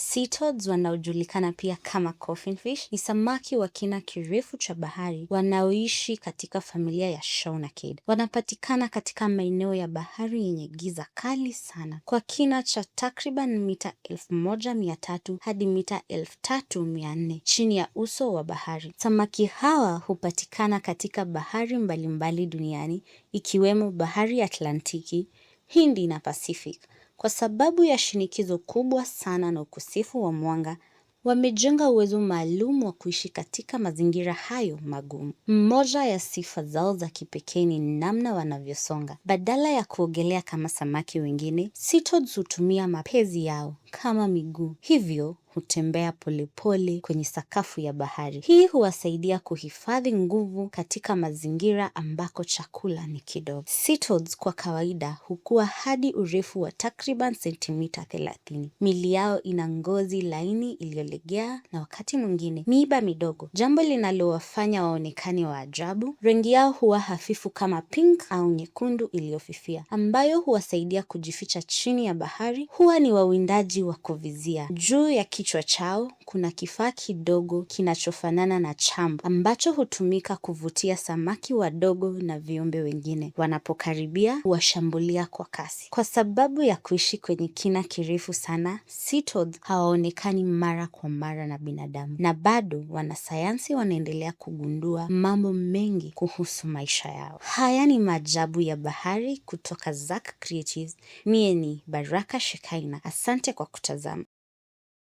Sea turtles wanaojulikana pia kama coffin fish ni samaki wa kina kirefu cha bahari wanaoishi katika familia ya Shoanaceidae. Wanapatikana katika maeneo ya bahari yenye giza kali sana kwa kina cha takriban mita 1300 hadi mita 3400 chini ya uso wa bahari. Samaki hawa hupatikana katika bahari mbalimbali duniani ikiwemo bahari ya Atlantiki, Hindi na Pacific. Kwa sababu ya shinikizo kubwa sana na ukosefu wa mwanga, wamejenga uwezo maalum wa kuishi katika mazingira hayo magumu. Mmoja ya sifa zao za kipekee ni namna wanavyosonga. Badala ya kuogelea kama samaki wengine, sea turtles hutumia mapezi yao kama miguu. Hivyo hutembea polepole kwenye sakafu ya bahari. Hii huwasaidia kuhifadhi nguvu katika mazingira ambako chakula ni kidogo. Sea turtles kwa kawaida hukua hadi urefu wa takriban sentimita 30. Miili yao ina ngozi laini iliyolegea na wakati mwingine miiba midogo, jambo linalowafanya waonekane wa ajabu. Rangi yao huwa hafifu kama pink au nyekundu iliyofifia, ambayo huwasaidia kujificha chini ya bahari. Huwa ni wawindaji wa kuvizia. Juu ya kichwa chao kuna kifaa kidogo kinachofanana na chambo ambacho hutumika kuvutia samaki wadogo na viumbe wengine. Wanapokaribia huwashambulia kwa kasi. Kwa sababu ya kuishi kwenye kina kirefu sana, sea turtles hawaonekani mara kwa mara na binadamu, na bado wanasayansi wanaendelea kugundua mambo mengi kuhusu maisha yao. Haya ni maajabu ya bahari kutoka Zak Creatives. Mie ni Baraka Shekaina. Asante kwa kutazama.